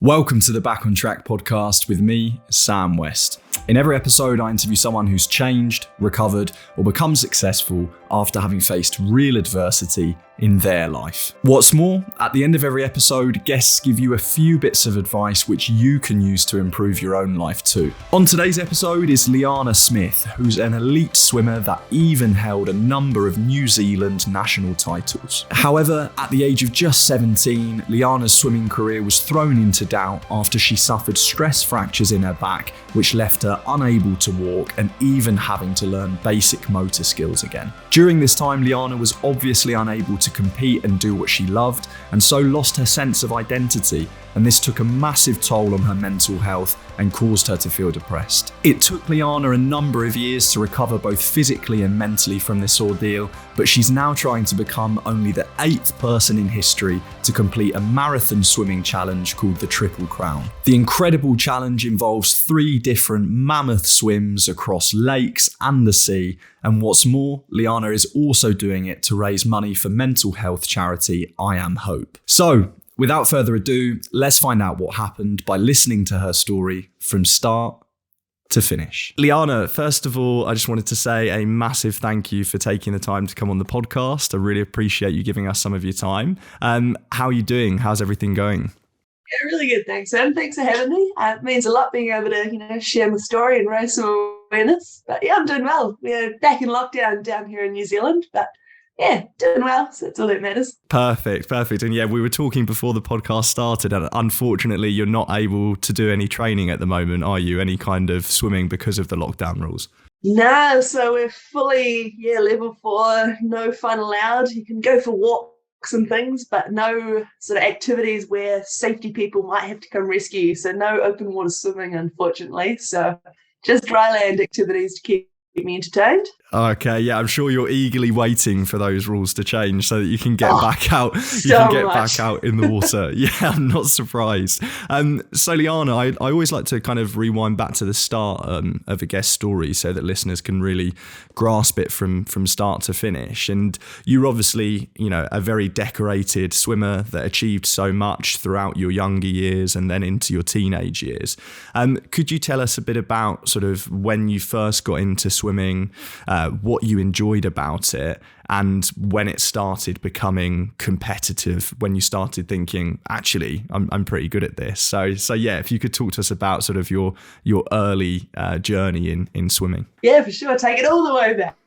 Welcome to the Back on Track podcast with me, Sam West. In every episode, I interview someone who's changed, recovered, or become successful after having faced real adversity in their life. What's more, at the end of every episode, guests give you a few bits of advice which you can use to improve your own life too. On today's episode is Liana Smith, who's an elite swimmer that even held a number of New Zealand national titles. However, at the age of just 17, Liana's swimming career was thrown into doubt after she suffered stress fractures in her back, which left her unable to walk and even having to learn basic motor skills again. During this time, Liana was obviously unable to compete and do what she loved, and so lost her sense of identity, and this took a massive toll on her mental health and caused her to feel depressed. It took Liana a number of years to recover both physically and mentally from this ordeal, but she's now trying to become only the 8th person in history to complete a marathon swimming challenge called the Triple Crown. The incredible challenge involves 3 different mammoth swims across lakes and the sea, and what's more, Liana is also doing it to raise money for mental health charity I Am Hope. So, without further ado, let's find out what happened by listening to her story from start to finish. Liana, first of all, I just wanted to say a massive thank you for taking the time to come on the podcast. I really appreciate you giving us some of your time. How are you doing? How's everything going? Yeah, really good, thanks, Sam. Thanks for having me. It means a lot being able to, share my story and raise some awareness. But yeah, I'm doing well. We're back in lockdown down here in New Zealand, but yeah, doing well, so that's all that matters. Perfect. And yeah, we were talking before the podcast started, and unfortunately, you're not able to do any training at the moment, are you? Any kind of swimming because of the lockdown rules? No, so we're fully, level 4, no fun allowed. You can go for walks and things, but no sort of activities where safety people might have to come rescue you. So no open water swimming, unfortunately. So just dry land activities to keep me entertained. Okay, yeah, I'm sure you're eagerly waiting for those rules to change so that you can get back out. Back out in the water. Yeah, I'm not surprised. So Liana, I always like to kind of rewind back to the start of a guest story so that listeners can really grasp it from start to finish. And you're obviously, a very decorated swimmer that achieved so much throughout your younger years and then into your teenage years. Could you tell us a bit about sort of when you first got into swimming, what you enjoyed about it, and when it started becoming competitive, when you started thinking, actually, I'm pretty good at this. So yeah, if you could talk to us about sort of your early journey in swimming. Yeah, for sure. Take it all the way back.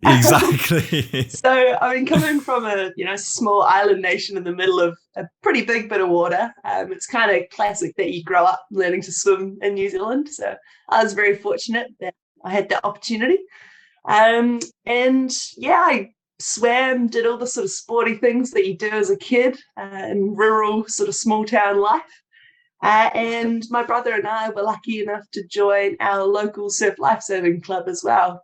Exactly. So, coming from a small island nation in the middle of a pretty big bit of water, it's kind of classic that you grow up learning to swim in New Zealand. So I was very fortunate that I had that opportunity. I swam, did all the sort of sporty things that you do as a kid in rural sort of small town life. And my brother and I were lucky enough to join our local surf lifesaving club as well.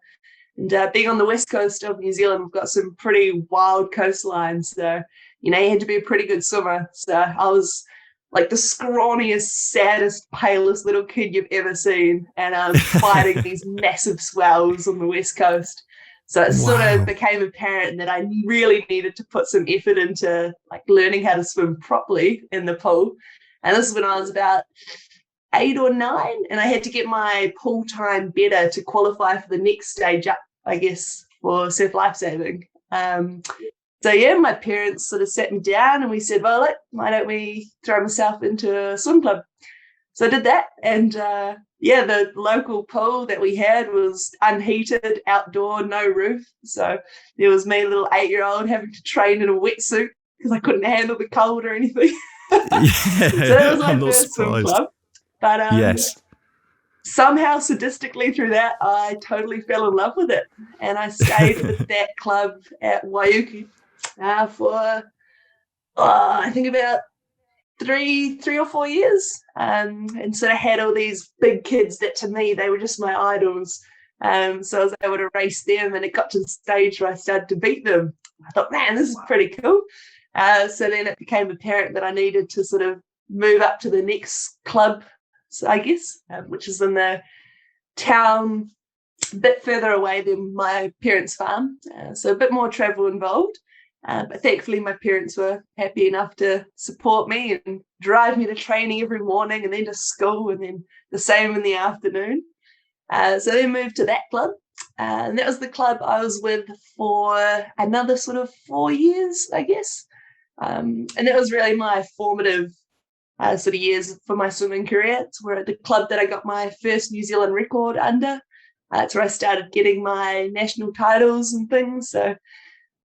And being on the west coast of New Zealand, we've got some pretty wild coastlines. So, you had to be a pretty good swimmer. So I was like the scrawniest, saddest, palest little kid you've ever seen. And I'm fighting these massive swells on the west coast. So it sort of became apparent that I really needed to put some effort into like learning how to swim properly in the pool. And this is when I was about 8 or 9, and I had to get my pool time better to qualify for the next stage up, I guess, for surf lifesaving. My parents sort of sat me down and we said, well, why don't we throw myself into a swim club? So I did that. And the local pool that we had was unheated, outdoor, no roof. So there was me, little 8-year-old, having to train in a wetsuit because I couldn't handle the cold or anything. Yeah, so that was my first swim club. But yes. Somehow, sadistically through that, I totally fell in love with it. And I stayed with that club at Waiuku for, I think about three or 4 years, and sort of had all these big kids that to me, they were just my idols. So I was able to race them, and it got to the stage where I started to beat them. I thought, man, this is pretty cool. So then it became apparent that I needed to sort of move up to the next club, I guess, which is in the town a bit further away than my parents' farm. So a bit more travel involved. But thankfully, my parents were happy enough to support me and drive me to training every morning and then to school and then the same in the afternoon. So they moved to that club. And that was the club I was with for another sort of 4 years, I guess. And that was really my formative sort of years for my swimming career. It's where the club that I got my first New Zealand record under. It's where I started getting my national titles and things. So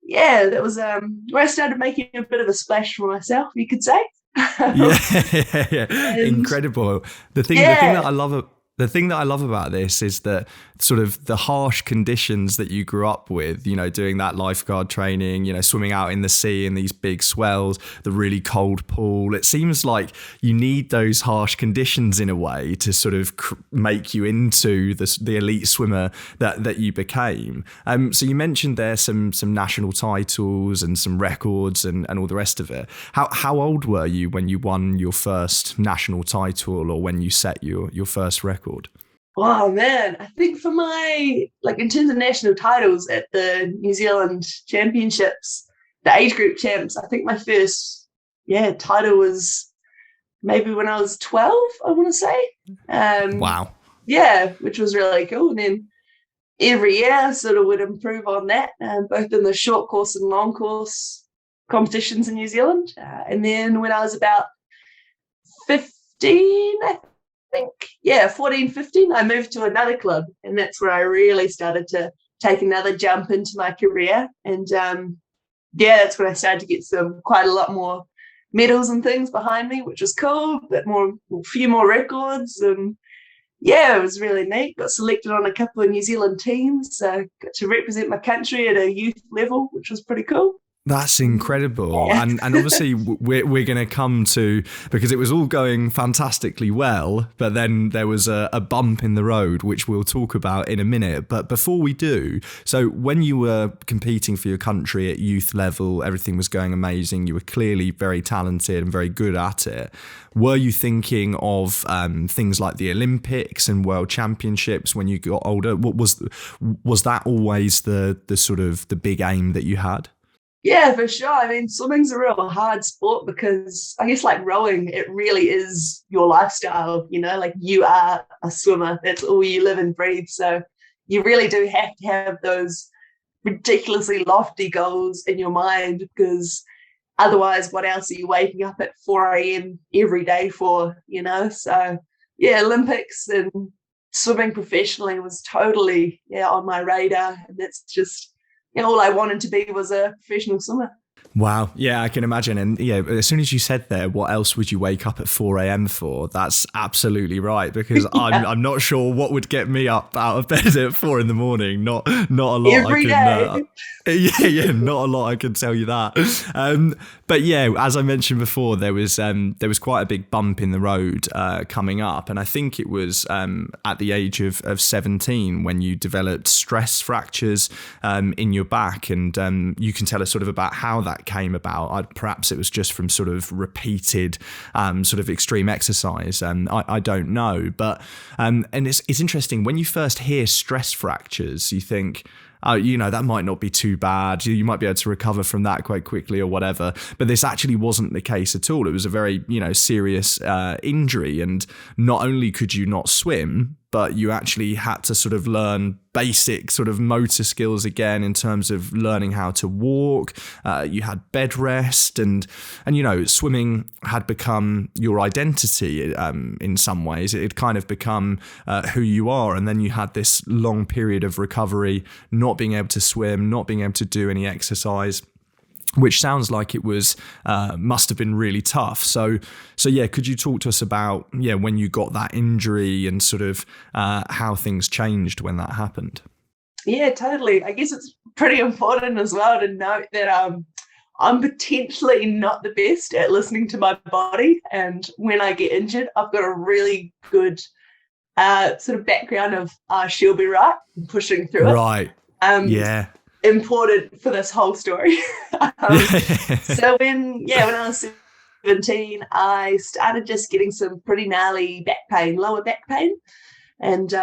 yeah, that was where I started making a bit of a splash for myself, you could say. Yeah. Incredible. The thing that I love. The thing that I love about this is that sort of the harsh conditions that you grew up with, you know, doing that lifeguard training, you know, swimming out in the sea in these big swells, the really cold pool. It seems like you need those harsh conditions in a way to sort of make you into the elite swimmer that you became. So you mentioned there some national titles and some records and all the rest of it. How old were you when you won your first national title or when you set your first record? Oh man, I think for my, like in terms of national titles at the New Zealand Championships, the age group champs, I think my first, title was maybe when I was 12, I want to say. Wow. Yeah, which was really cool. And then every year I sort of would improve on that, both in the short course and long course competitions in New Zealand. And then when I was about 15, I think, 14, 15, I moved to another club. And that's where I really started to take another jump into my career. And that's when I started to get quite a lot more medals and things behind me, which was cool, a few more records. And it was really neat. Got selected on a couple of New Zealand teams. So got to represent my country at a youth level, which was pretty cool. That's incredible. Yeah. And obviously we're going to come to, because it was all going fantastically well, but then there was a bump in the road, which we'll talk about in a minute. But before we do, so when you were competing for your country at youth level, everything was going amazing. You were clearly very talented and very good at it. Were you thinking of things like the Olympics and World Championships when you got older? Was that always the sort of the big aim that you had? Yeah, for sure. I mean, swimming's a real hard sport because I guess like rowing, it really is your lifestyle, you know, like you are a swimmer. That's all you live and breathe. So you really do have to have those ridiculously lofty goals in your mind because otherwise, what else are you waking up at 4 a.m. every day for, you know? So Olympics and swimming professionally was totally on my radar. And that's just, all I wanted to be was a professional swimmer. Wow. Yeah, I can imagine. And as soon as you said there, what else would you wake up at 4 a.m. for? That's absolutely right. Because I'm not sure what would get me up out of bed at 4 a.m. Not a lot. Every day. Not a lot. I can tell you that. But as I mentioned before, there was quite a big bump in the road coming up, and I think it was at the age of 17 when you developed stress fractures in your back, and you can tell us sort of about how that came about. Perhaps it was just from sort of repeated sort of extreme exercise. I don't know, but and it's interesting when you first hear stress fractures, you think, oh, that might not be too bad. You might be able to recover from that quite quickly or whatever. But this actually wasn't the case at all. It was a very, serious injury. And not only could you not swim, but you actually had to sort of learn basic sort of motor skills again in terms of learning how to walk. You had bed rest and swimming had become your identity in some ways. It had kind of become who you are. And then you had this long period of recovery, not being able to swim, not being able to do any exercise, which sounds like it was must have been really tough. So could you talk to us about when you got that injury and sort of how things changed when that happened? Yeah, totally. I guess it's pretty important as well to note that I'm potentially not the best at listening to my body, and when I get injured, I've got a really good sort of background of she'll be right and pushing through it. Right. Important for this whole story. So when I was 17, I started just getting some pretty gnarly lower back pain. And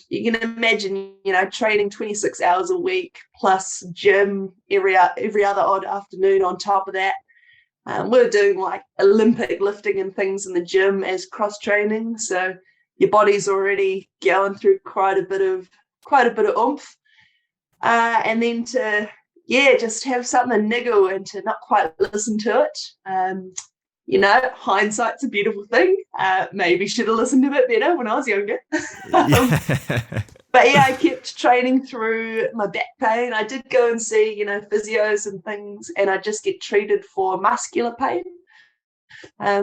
you can imagine, training 26 hours a week plus gym every other odd afternoon on top of that. We're doing like Olympic lifting and things in the gym as cross training. So your body's already going through quite a bit of oomph. And then to, just have something to niggle and to not quite listen to it. Hindsight's a beautiful thing. Maybe should have listened a bit better when I was younger. But I kept training through my back pain. I did go and see, physios and things, and I just get treated for muscular pain.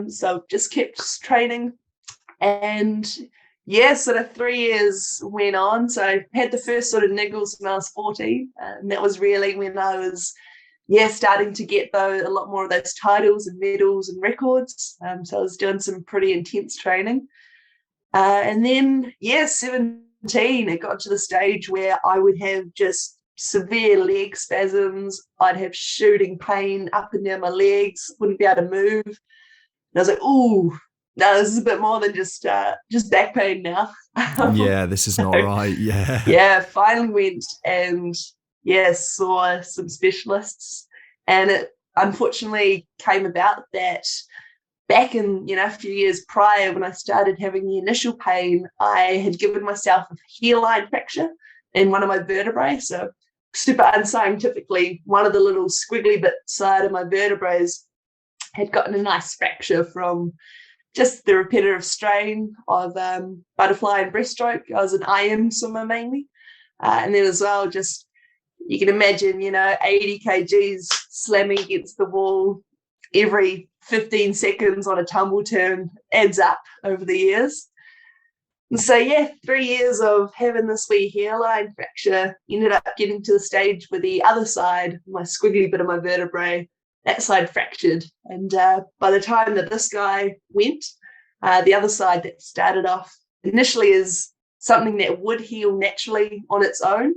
So just kept training, and sort of 3 years went on. So I had the first sort of niggles when I was 14, and that was really when I was starting to get a lot more of those titles and medals and records. So I was doing some pretty intense training. And then, 17, it got to the stage where I would have just severe leg spasms. I'd have shooting pain up and down my legs, wouldn't be able to move. And I was like, ooh, no, this is a bit more than just back pain now. This is not right. Yeah. Finally went and saw some specialists, and it unfortunately came about that back in a few years prior, when I started having the initial pain, I had given myself a hairline fracture in one of my vertebrae. So super unscientifically, one of the little squiggly bit side of my vertebrae had gotten a nice fracture from just the repetitive strain of butterfly and breaststroke. I was an IM swimmer mainly, and then as well, just you can imagine, 80 kgs slamming against the wall every 15 seconds on a tumble turn adds up over the years. And so 3 years of having this wee hairline fracture, ended up getting to the stage where the other side, my squiggly bit of my vertebrae, that side fractured. And by the time that this guy went, the other side that started off initially as something that would heal naturally on its own,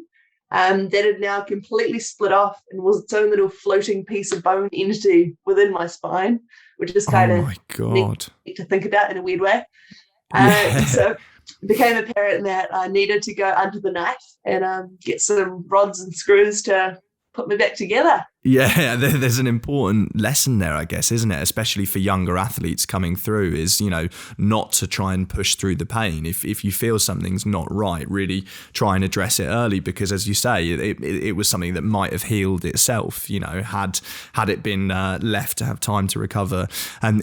that had now completely split off and was its own little floating piece of bone entity within my spine, which is kind of neat to think about in a weird way. So it became apparent that I needed to go under the knife and get some rods and screws to put me back together. Yeah, there's an important lesson there, I guess, isn't it? Especially for younger athletes coming through, is, not to try and push through the pain. If you feel something's not right, really try and address it early, because, as you say, it was something that might have healed itself, had it been left to have time to recover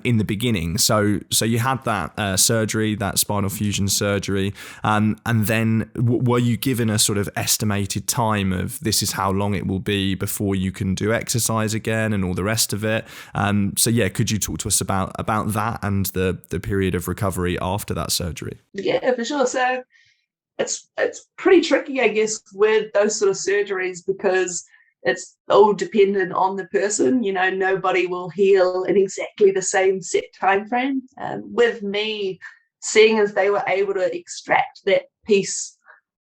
in the beginning. So you had that surgery, that spinal fusion surgery, and then were you given a sort of estimated time of this is how long it will be before you can do exercise again and all the rest of it? Could you talk to us about that and the period of recovery after that surgery? Yeah, for sure. So it's pretty tricky, I guess, with those sort of surgeries, because it's all dependent on the person. Nobody will heal in exactly the same set time frame. With me, seeing as they were able to extract that piece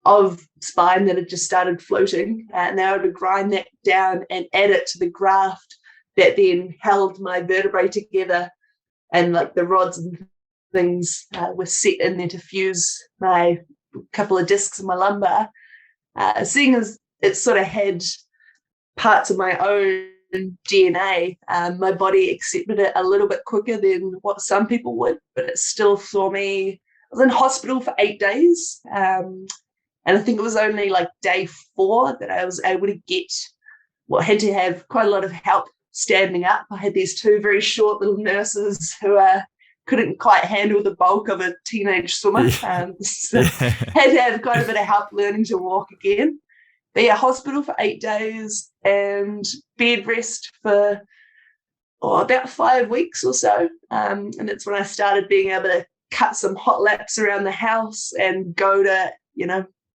of spine that had just started floating, and they were able to grind that down and add it to the graft that then held my vertebrae together, and like the rods and things were set in there to fuse my couple of discs in my lumbar. Seeing as it sort of had parts of my own DNA, my body accepted it a little bit quicker than what some people would, but it still saw me. I was in hospital for 8 days. And I think it was only like day 4 that I was able to had to have quite a lot of help standing up. I had these 2 very short little nurses who couldn't quite handle the bulk of a teenage swimmer. Had to have quite a bit of help learning to walk again. But hospital for 8 days and bed rest for about 5 weeks or so. And that's when I started being able to cut some hot laps around the house and go to,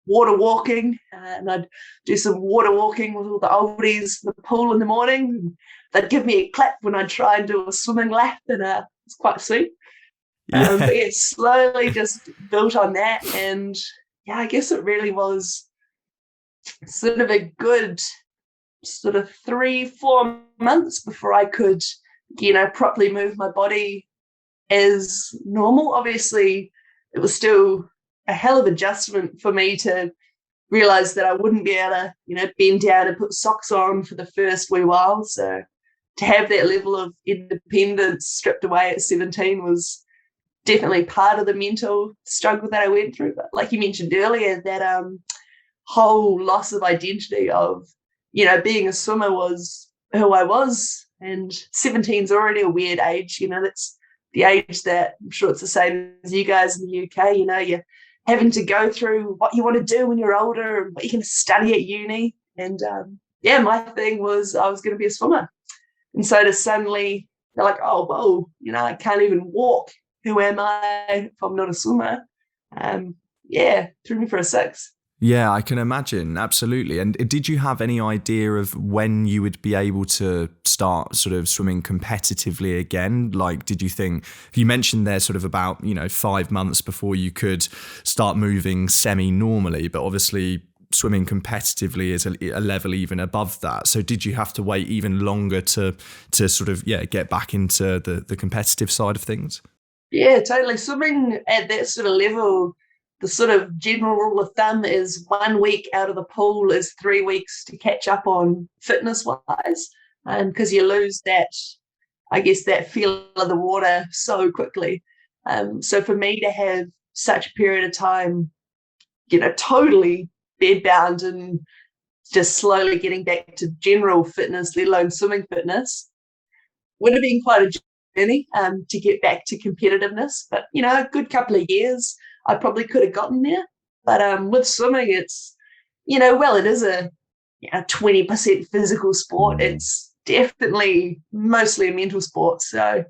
water walking, and I'd do some water walking with all the oldies in the pool in the morning. They'd give me a clap when I'd try and do a swimming lap, and it's quite sweet. But slowly just built on that, and I guess it really was sort of a good sort of 3-4 months before I could, properly move my body as normal. Obviously, it was still a hell of adjustment for me to realize that I wouldn't be able to, bend down and put socks on for the first wee while. So to have that level of independence stripped away at 17 was definitely part of the mental struggle that I went through. But like you mentioned earlier, that whole loss of identity of, being a swimmer was who I was. And 17 is already a weird age. That's the age that I'm sure it's the same as you guys in the UK. You're having to go through what you want to do when you're older and what you can study at uni. And my thing was I was going to be a swimmer. And so to suddenly, they're like, oh, whoa, I can't even walk. Who am I if I'm not a swimmer? Threw me for a six. Yeah, I can imagine. Absolutely. And did you have any idea of when you would be able to start sort of swimming competitively again? Like, did you think, you mentioned there sort of about, 5 months before you could start moving semi-normally, but obviously swimming competitively is a level even above that. So did you have to wait even longer to sort of, get back into the competitive side of things? Yeah, totally. Swimming at that sort of level, the sort of general rule of thumb is 1 week out of the pool is 3 weeks to catch up on fitness-wise, because you lose that, I guess, that feel of the water so quickly. So for me to have such a period of time, totally bedbound and just slowly getting back to general fitness, let alone swimming fitness, would have been quite a journey to get back to competitiveness. But, a good couple of years, I probably could have gotten there. But with swimming, it's, it is a 20% physical sport. It's definitely mostly a mental sport. So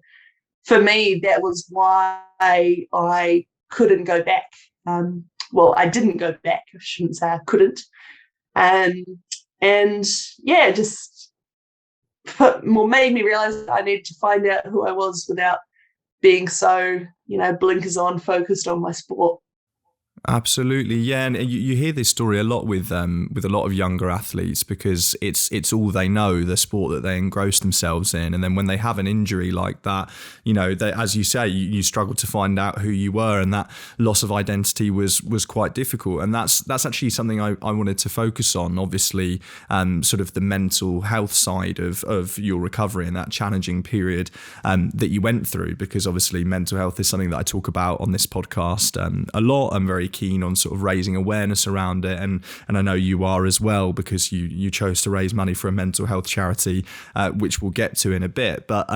for me, that was why I couldn't go back. I didn't go back. I shouldn't say I couldn't. Just made me realize that I needed to find out who I was without being so, blinkers on, focused on my sport. Absolutely, yeah, and you hear this story a lot with a lot of younger athletes because it's all they know, the sport that they engross themselves in, and then when they have an injury like that, they, as you say, you struggle to find out who you were, and that loss of identity was quite difficult, and that's actually something I wanted to focus on. Obviously, sort of the mental health side of your recovery and that challenging period that you went through, because obviously mental health is something that I talk about on this podcast a lot. I'm very keen on sort of raising awareness around it, and I know you are as well, because you chose to raise money for a mental health charity, which we'll get to in a bit. But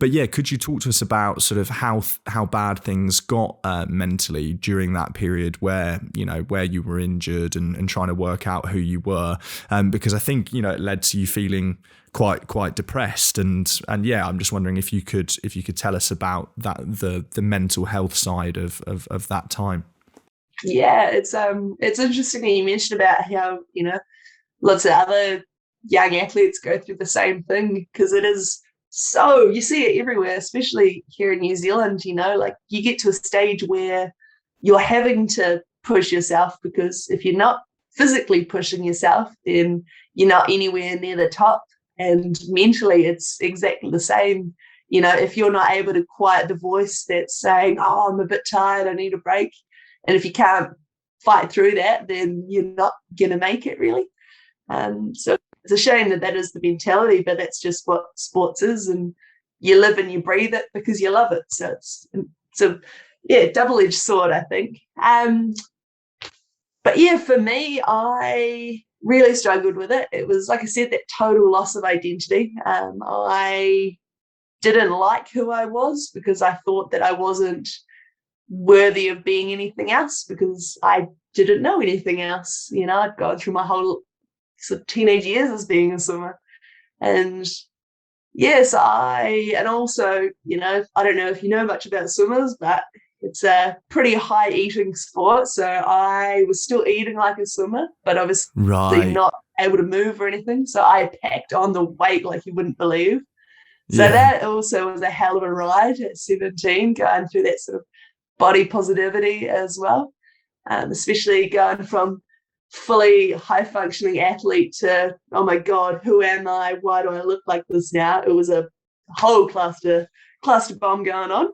yeah, could you talk to us about sort of how bad things got mentally during that period where you were injured and trying to work out who you were, because I think it led to you feeling quite depressed, and yeah, I'm just wondering if you could tell us about that, the mental health side of that time. Yeah, it's interesting that you mentioned about how lots of other young athletes go through the same thing, because it is so, you see it everywhere, especially here in New Zealand. Like you get to a stage where you're having to push yourself, because if you're not physically pushing yourself, then you're not anywhere near the top. And mentally, it's exactly the same. If you're not able to quiet the voice that's saying, oh, I'm a bit tired, I need a break. And if you can't fight through that, then you're not going to make it, really. So it's a shame that is the mentality, but that's just what sports is. And you live and you breathe it because you love it. So it's a double-edged sword, I think. But yeah, for me, I really struggled with it. It was, like I said, that total loss of identity. I didn't like who I was, because I thought that I wasn't worthy of being anything else, because I didn't know anything else. I'd gone through my whole sort of teenage years as being a swimmer. And yes, and also, I don't know if you know much about swimmers, but it's a pretty high eating sport. So I was still eating like a swimmer, but obviously not able to move or anything. So I packed on the weight like you wouldn't believe. So that also was a hell of a ride at 17, going through that sort of body positivity as well, especially going from fully high-functioning athlete to, oh my God, who am I? Why do I look like this now? It was a whole cluster bomb going on.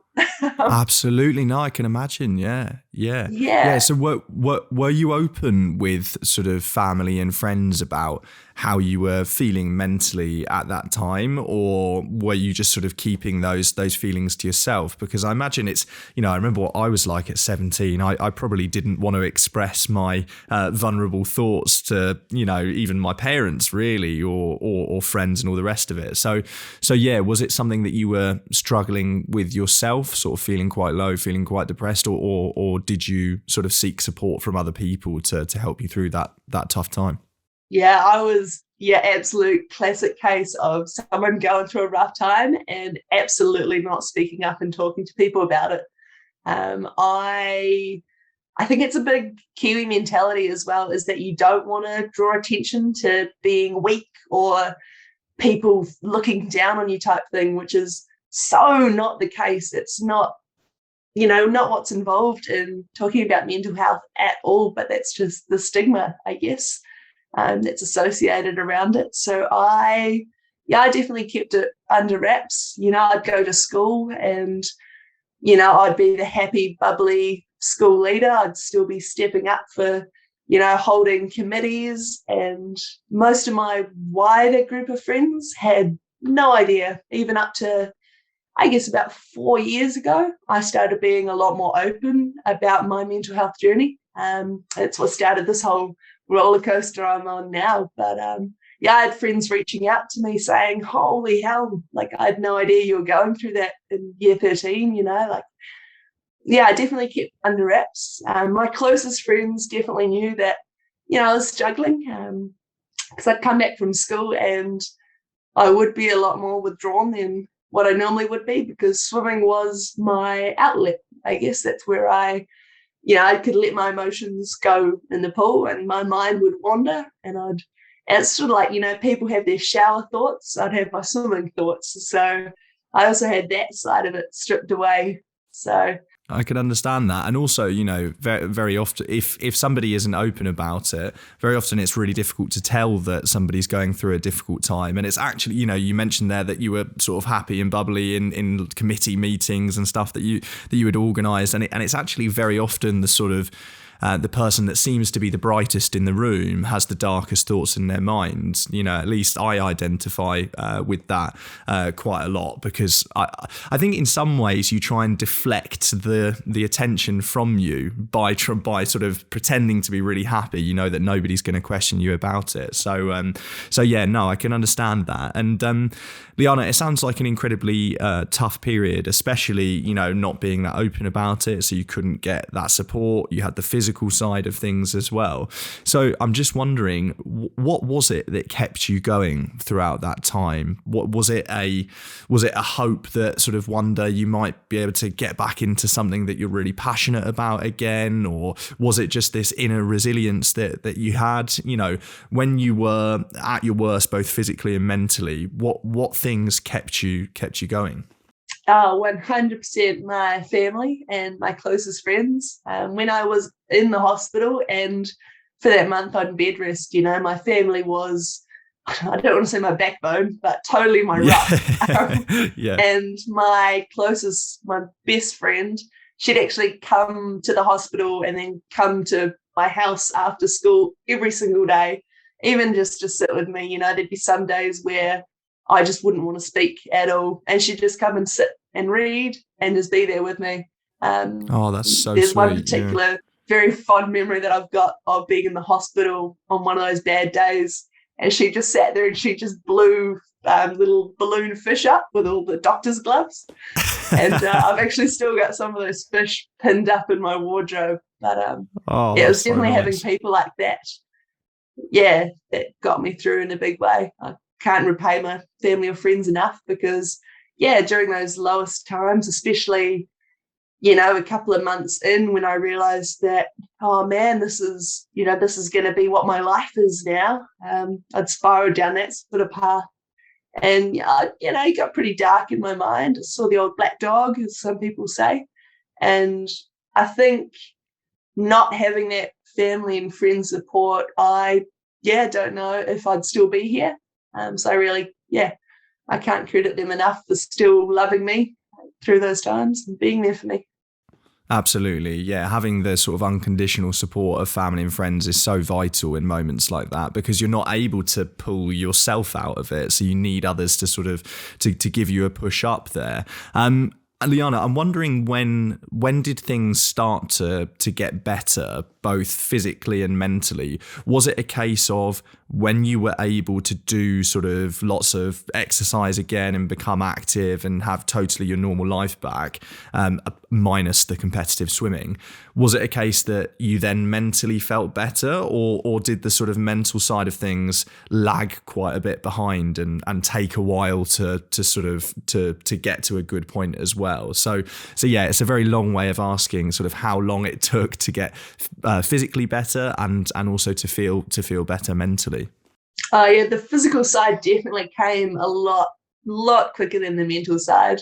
Absolutely. No, I can imagine. Yeah. Yeah. So were you open with sort of family and friends about how you were feeling mentally at that time, or were you just sort of keeping those feelings to yourself? Because I imagine it's, I remember what I was like at 17. I probably didn't want to express my vulnerable thoughts to, even my parents really, or friends and all the rest of it. So yeah, was it something that you were struggling with yourself, sort of feeling quite low, feeling quite depressed, or did you sort of seek support from other people to help you through that tough time? Yeah, I was, absolute classic case of someone going through a rough time and absolutely not speaking up and talking to people about it. I think it's a big Kiwi mentality as well, is that you don't want to draw attention to being weak or people looking down on you type thing, which is so not the case. It's not, not what's involved in talking about mental health at all, but that's just the stigma, I guess, that's associated around it. So I definitely kept it under wraps. I'd go to school and, I'd be the happy, bubbly school leader. I'd still be stepping up for, holding committees. And most of my wider group of friends had no idea. Even up to, I guess, about 4 years ago, I started being a lot more open about my mental health journey. It's what started this whole roller coaster I'm on now. But I had friends reaching out to me saying, holy hell, like I had no idea you were going through that in year 13, I definitely kept under wraps. My closest friends definitely knew that, I was struggling, because I'd come back from school and I would be a lot more withdrawn than what I normally would be, because swimming was my outlet. I guess that's where I could let my emotions go in the pool and my mind would wander, and it's sort of like, people have their shower thoughts. I'd have my swimming thoughts. So I also had that side of it stripped away. So I can understand that. And also, very, very often, if somebody isn't open about it, very often it's really difficult to tell that somebody's going through a difficult time. And it's actually, you mentioned there that you were sort of happy and bubbly in committee meetings and stuff that you would organise. And it's actually very often the sort of the person that seems to be the brightest in the room has the darkest thoughts in their mind. At least I identify with that quite a lot, because I think in some ways you try and deflect the attention from you by sort of pretending to be really happy. You know that nobody's going to question you about it. So yeah, no, I can understand that. And Liana, it sounds like an incredibly tough period, especially not being that open about it. So you couldn't get that support. You had the physical side of things as well. So I'm just wondering, what was it that kept you going throughout that time? What was it a hope that sort of one day you might be able to get back into something that you're really passionate about again, or was it just this inner resilience that you had? When you were at your worst, both physically and mentally, what things kept you going? 100% my family and my closest friends. When I was in the hospital and for that month on bed rest, my family was, I don't want to say my backbone, but totally my rock. Yeah. And my best friend, she'd actually come to the hospital and then come to my house after school every single day, even just to sit with me. There'd be some days where I just wouldn't want to speak at all, and she'd just come and sit and read and just be there with me. That's so there's sweet. one particular very fond memory that I've got of being in the hospital on one of those bad days, and she just sat there and she just blew little balloon fish up with all the doctor's gloves. And I've actually still got some of those fish pinned up in my wardrobe. But it was definitely having people like that, that got me through in a big way. I can't repay my family or friends enough, because during those lowest times, especially a couple of months in, when I realized that, oh man, this is going to be what my life is now, I'd spiraled down that sort of path, and it got pretty dark in my mind. I saw the old black dog, as some people say, and I think not having that family and friend support, I don't know if I'd still be here. So I really, I can't credit them enough for still loving me through those times and being there for me. Absolutely. Yeah. Having the sort of unconditional support of family and friends is so vital in moments like that, because you're not able to pull yourself out of it. So you need others to sort of to give you a push up there. Liana, I'm wondering when did things start to get better, both physically and mentally? Was it a case of when you were able to do sort of lots of exercise again and become active and have totally your normal life back, minus the competitive swimming? Was it a case that you then mentally felt better, or did the sort of mental side of things lag quite a bit behind and take a while to sort of to get to a good point as well? So yeah, it's a very long way of asking sort of how long it took to get physically better and also to feel better mentally. Yeah, the physical side definitely came a lot quicker than the mental side.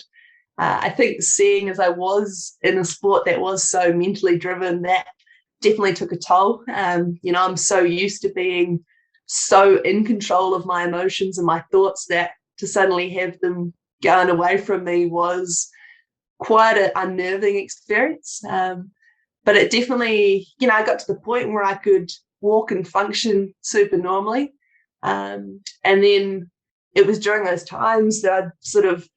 I think seeing as I was in a sport that was so mentally driven, that definitely took a toll. I'm so used to being so in control of my emotions and my thoughts that to suddenly have them going away from me was quite an unnerving experience. But it definitely, I got to the point where I could walk and function super normally. And then it was during those times that I'd sort of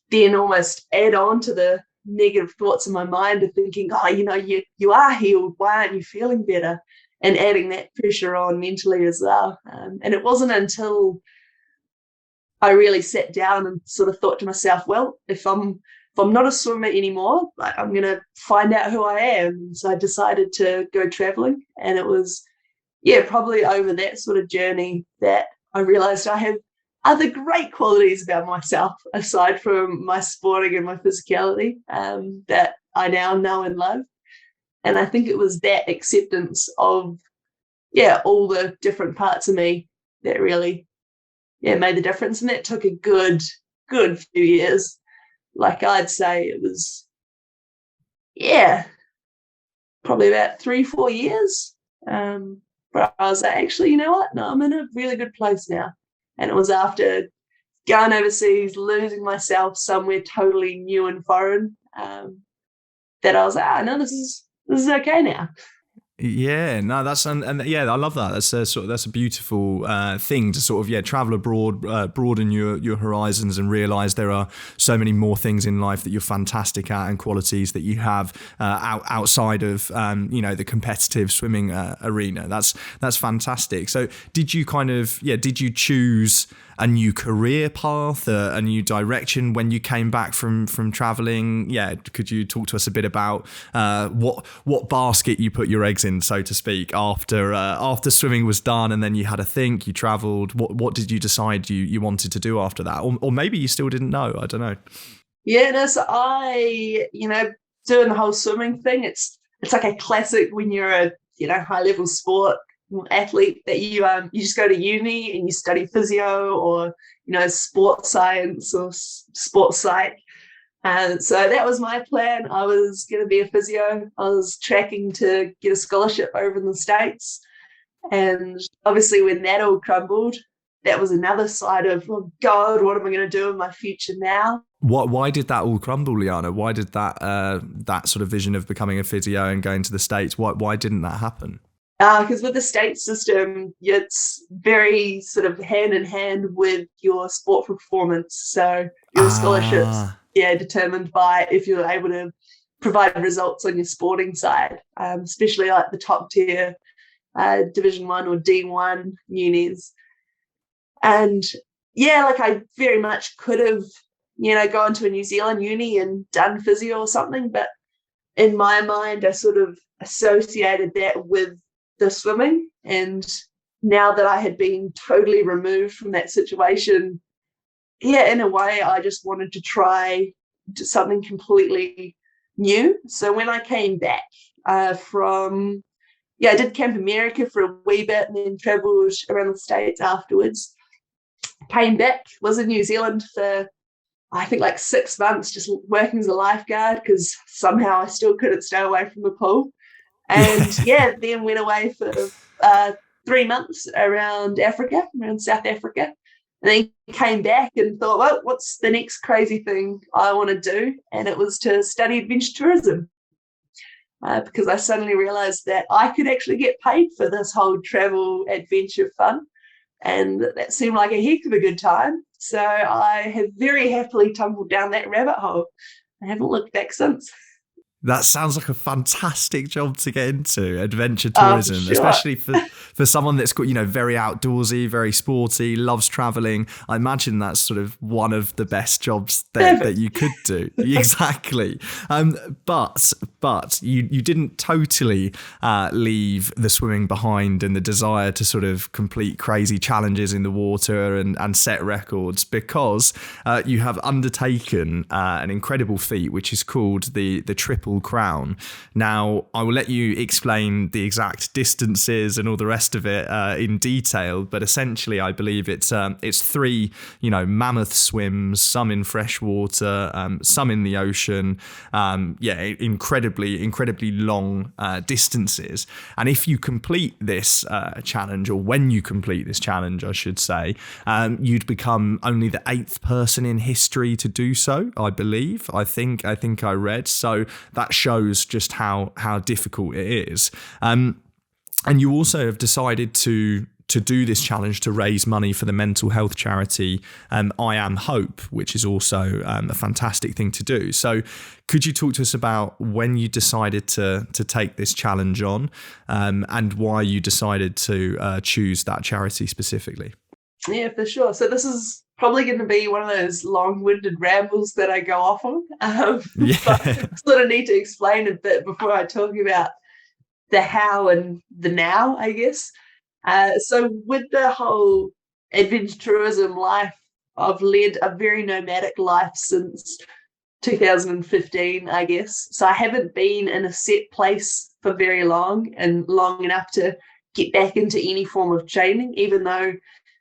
then almost add on to the negative thoughts in my mind of thinking, you are healed. Why aren't you feeling better? And adding that pressure on mentally as well. And it wasn't until I really sat down and sort of thought to myself, well, if I'm not a swimmer anymore, I'm going to find out who I am. So I decided to go traveling. And it was, probably over that sort of journey that I realized I have other great qualities about myself, aside from my sporting and my physicality, that I now know and love. And I think it was that acceptance of, all the different parts of me that really, made the difference. And that took a good few years. Like I'd say it was, probably about 3-4 years. But I was like, actually, you know what? No, I'm in a really good place now. And it was after going overseas, losing myself somewhere totally new and foreign, that I was like, no, this is okay now. Yeah, no, that's and yeah, I love that. That's a beautiful thing to sort of travel abroad, broaden your horizons, and realize there are so many more things in life that you're fantastic at and qualities that you have outside of the competitive swimming arena. That's fantastic. So did you did you choose a new career path, a new direction when you came back from traveling? Yeah, could you talk to us a bit about what basket you put your eggs in, so to speak, after swimming was done, and then you had a think, you traveled? What did you decide you wanted to do after that, or maybe you still didn't know? I don't know. Yeah, no. So I, doing the whole swimming thing. It's like a classic when you're a high level sport athlete that you just go to uni and you study physio or sports science or sports psych. And so that was my plan. I was going to be a physio. I was tracking to get a scholarship over in the States. And obviously when that all crumbled, that was another side of, oh God, what am I going to do in my future now? Why did that all crumble, Liana? Why did that sort of vision of becoming a physio and going to the States, why didn't that happen? Because with the state system, it's very sort of hand in hand with your sport performance. So your scholarships, determined by if you're able to provide results on your sporting side, especially like the top tier Division 1 or D1 unis. And I very much could have, gone to a New Zealand uni and done physio or something. But in my mind, I sort of associated that with the swimming. And now that I had been totally removed from that situation, in a way, I just wanted to try something completely new. So when I came back I did Camp America for a wee bit and then traveled around the States afterwards. Came back, was in New Zealand for I think like 6 months, just working as a lifeguard because somehow I still couldn't stay away from the pool. And then went away for 3 months around South Africa. And then came back and thought, well, what's the next crazy thing I want to do? And it was to study adventure tourism. Because I suddenly realized that I could actually get paid for this whole travel adventure fun. And that seemed like a heck of a good time. So I have very happily tumbled down that rabbit hole. I haven't looked back since. That sounds like a fantastic job to get into, adventure For tourism, sure. especially for someone that's got, very outdoorsy, very sporty, loves traveling. I imagine that's sort of one of the best jobs that you could do. Exactly. But you didn't totally leave the swimming behind and the desire to sort of complete crazy challenges in the water and set records, because you have undertaken an incredible feat, which is called the Triple Crown. Now, I will let you explain the exact distances and all the rest of it in detail, but essentially, I believe it's 3, mammoth swims, some in fresh water, some in the ocean. Incredibly long distances. And if you complete this challenge, or when you complete this challenge, I should say, you'd become only the 8th person in history to do so. I believe. I think I read. So that shows just how difficult it is. And you also have decided to do this challenge to raise money for the mental health charity I Am Hope, which is also a fantastic thing to do. So could you talk to us about when you decided to take this challenge on, and why you decided to choose that charity specifically? Yeah, for sure. So this is probably going to be one of those long-winded rambles that I go off on. But I sort of need to explain a bit before I talk about the how and the now, I guess. So with the whole adventure tourism life, I've led a very nomadic life since 2015, I guess. So I haven't been in a set place for very long, and long enough to get back into any form of training, even though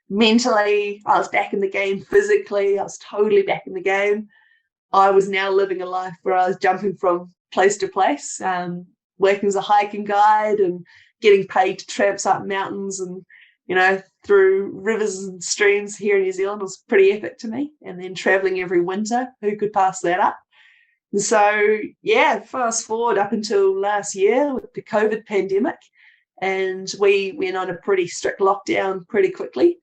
mentally I was back in the game, physically I was totally back in the game. I was now living a life where I was jumping from place to place, working as a hiking guide and getting paid to tramp up mountains and through rivers and streams here in New Zealand. Was pretty epic to me. And then traveling every winter, who could pass that up? And so fast forward up until last year with the COVID pandemic, and we went on a pretty strict lockdown pretty quickly.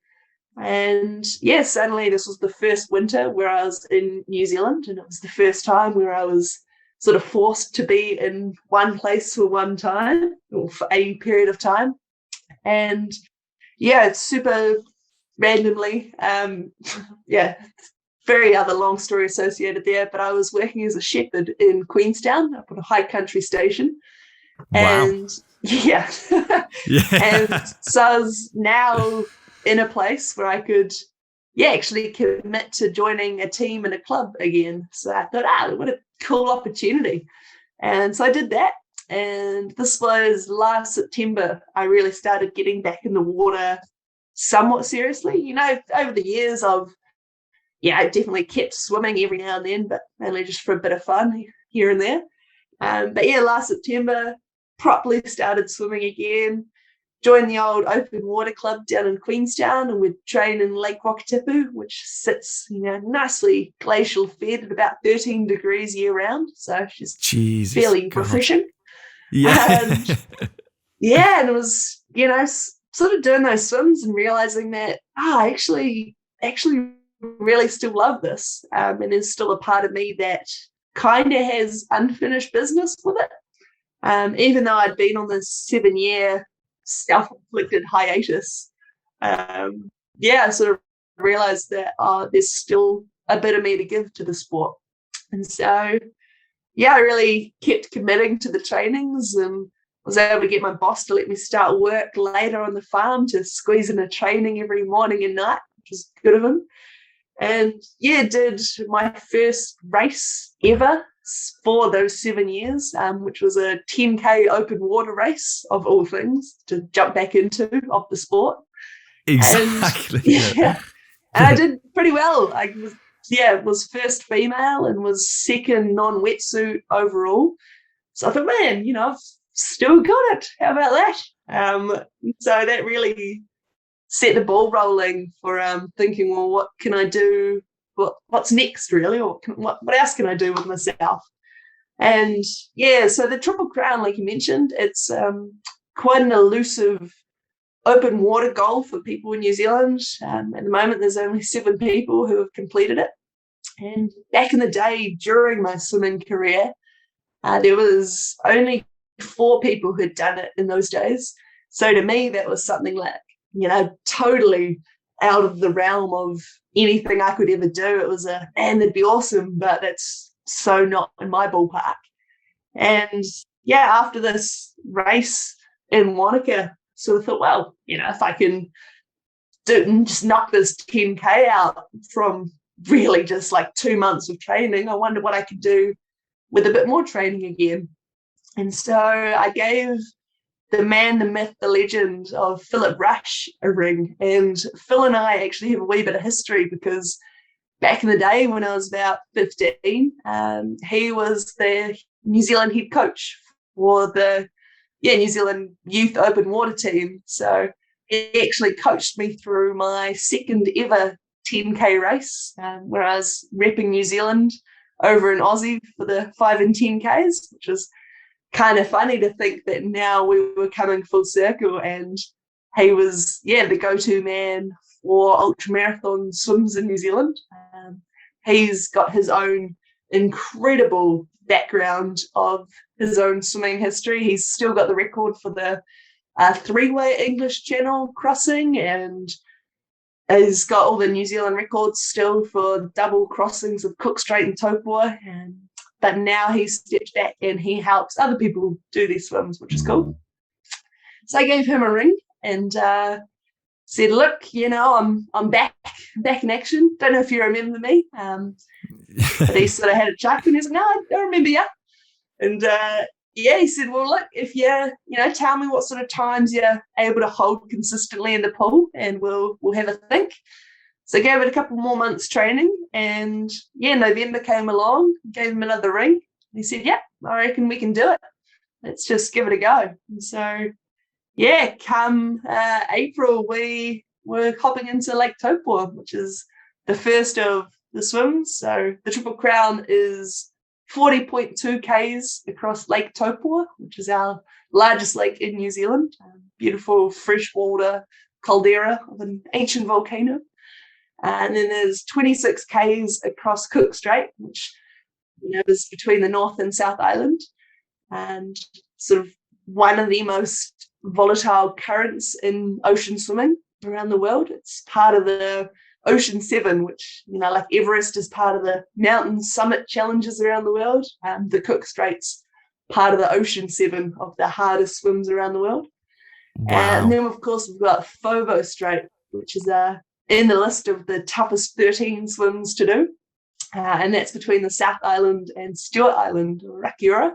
And suddenly this was the first winter where I was in New Zealand, and it was the first time where I was sort of forced to be in one place for one time, or for a period of time. And it's super randomly, very other long story associated there, but I was working as a shepherd in Queenstown up on a high country station. Wow. And and so I was now in a place where I could actually commit to joining a team and a club again. So I thought, what a cool opportunity. And so I did that. And this was last September, I really started getting back in the water somewhat seriously. Over the years I definitely kept swimming every now and then, but only just for a bit of fun here and there. But last September, properly started swimming again. Joined the old open water club down in Queenstown, and we'd train in Lake Wakatipu, which sits, nicely glacial fed at about 13 degrees year round. So it's just fairly refreshing. Yeah. And it was, sort of doing those swims and realizing that, I actually really still love this. And there's still a part of me that kind of has unfinished business with it. Even though I'd been on this 7-year self-inflicted hiatus, I sort of realized that there's still a bit of me to give to the sport. And so I really kept committing to the trainings, and was able to get my boss to let me start work later on the farm to squeeze in a training every morning and night, which was good of him. And did my first race ever for those 7 years, which was a 10K open water race, of all things, to jump back into of the sport. Exactly. And I did pretty well. I was first female and was second non-wetsuit overall. So I thought, man, I've still got it. How about that? So that really set the ball rolling for thinking, well, what can I do? What's next, really? Or what else can I do with myself? And yeah, so the Triple Crown, like you mentioned, it's quite an elusive open water goal for people in New Zealand. At the moment, there's only 7 people who have completed it. And back in the day, during my swimming career, there was only 4 people who'd done it in those days. So to me, that was something like, totally out of the realm of anything I could ever do. It was man, that'd be awesome, but that's so not in my ballpark. And yeah, after this race in Wanaka, sort of thought, well, if I can just knock this 10K out from really just like 2 months of training, I wonder what I could do with a bit more training again. And so I gave the man, the myth, the legend of Philip Rush a ring. And Phil and I actually have a wee bit of history, because back in the day when I was about 15, he was the New Zealand head coach for the New Zealand youth open water team. So he actually coached me through my second ever 10K race, where I was repping New Zealand over in Aussie for the 5 and 10Ks, which was kind of funny to think that now we were coming full circle, and he was, the go-to man for ultramarathon swims in New Zealand. He's got his own incredible background of his own swimming history. He's still got the record for the 3-way English Channel crossing, and has got all the New Zealand records still for double crossings of Cook Strait and Taupo. But now he's stepped back and he helps other people do these swims, which is cool. So I gave him a ring and said, look, I'm back in action. Don't know if you remember me. But he sort of had a chuck and he's like, no, I don't remember you. And he said, well, look, if you tell me what sort of times you're able to hold consistently in the pool, and we'll have a think. So I gave it a couple more months training, and November came along, gave him another ring. He said, yeah, I reckon we can do it. Let's just give it a go. And so, come April, we were hopping into Lake Taupo, which is the first of the swims. So the Triple Crown is 40.2 Ks across Lake Taupo, which is our largest lake in New Zealand. Beautiful freshwater caldera of an ancient volcano. And then there's 26 Ks across Cook Strait, which is between the North and South Island, and sort of one of the most volatile currents in ocean swimming around the world. It's part of the Ocean 7, which, like Everest is part of the mountain summit challenges around the world. The Cook Strait's part of the Ocean 7 of the hardest swims around the world. Wow. And then, of course, we've got Fovo Strait, which is in the list of the toughest 13 swims to do. And that's between the South Island and Stewart Island, or Rakiura.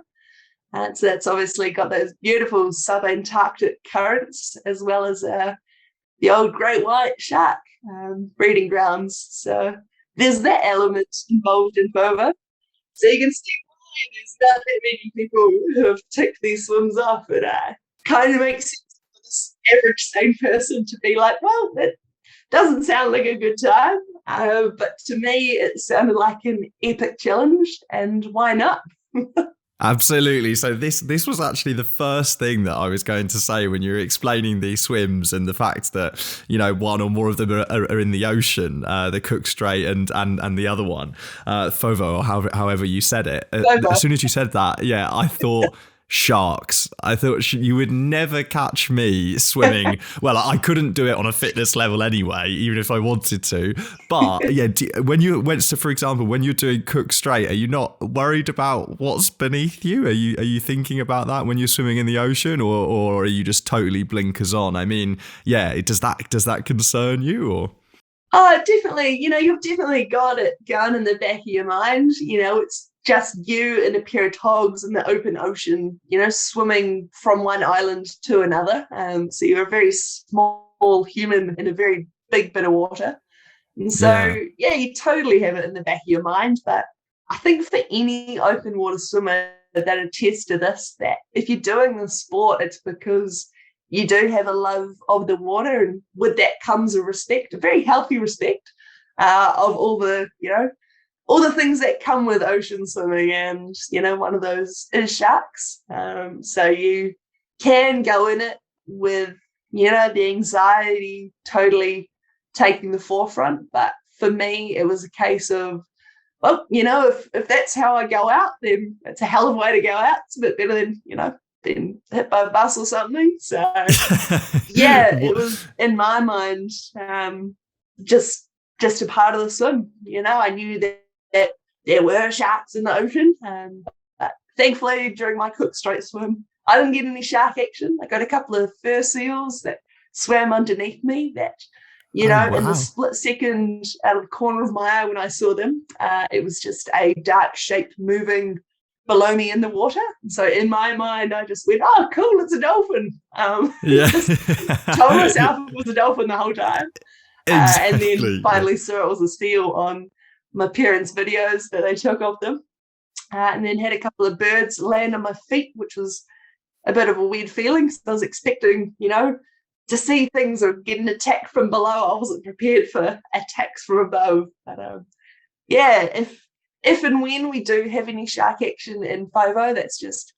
So that's obviously got those beautiful subantarctic currents, as well as the old great white shark breeding grounds. So there's that element involved in Fovo. So you can see why there's not that many people who have ticked these swims off. It kind of makes sense for this average sane person to be like, well, that doesn't sound like a good time. But to me, it sounded like an epic challenge, and why not? Absolutely. So this was actually the first thing that I was going to say when you were explaining these swims, and the fact that, one or more of them are in the ocean, the Cook Strait and the other one, Fovo, or however you said it. As soon as you said that, I thought sharks. I thought you would never catch me swimming. Well, I couldn't do it on a fitness level anyway, even if I wanted to. But when you went to, for example, when you're doing Cook Strait, are you not worried about what's beneath you? Are you thinking about that when you're swimming in the ocean, or are you just totally blinkers on? I mean, does that concern you, or? Oh, definitely. You've definitely got it going in the back of your mind. It's just you and a pair of togs in the open ocean, swimming from one island to another. So you're a very small human in a very big bit of water. And so, you totally have it in the back of your mind. But I think for any open water swimmer that attests to this, that if you're doing the sport, it's because you do have a love of the water, and with that comes a respect, a very healthy respect of all the, all the things that come with ocean swimming. And, one of those is sharks. So you can go in it with, the anxiety totally taking the forefront. But for me, it was a case of, well, if that's how I go out, then it's a hell of a way to go out. It's a bit better than, being hit by a bus or something. So, yeah, it was, in my mind, just a part of the swim. I knew that there were sharks in the ocean. But thankfully, during my Cook Strait swim, I didn't get any shark action. I got a couple of fur seals that swam underneath me that, wow. in the split second out of the corner of my eye when I saw them, it was just a dark shape moving below me in the water. So in my mind, I just went, oh, cool, it's a dolphin. Just told myself it was a dolphin the whole time. Exactly. And then finally saw it was a seal on my parents' videos that they took of them. And then had a couple of birds land on my feet, which was a bit of a weird feeling. So I was expecting, to see things or getting attacked from below. I wasn't prepared for attacks from above. But yeah, if and when we do have any shark action in FOVO, that's just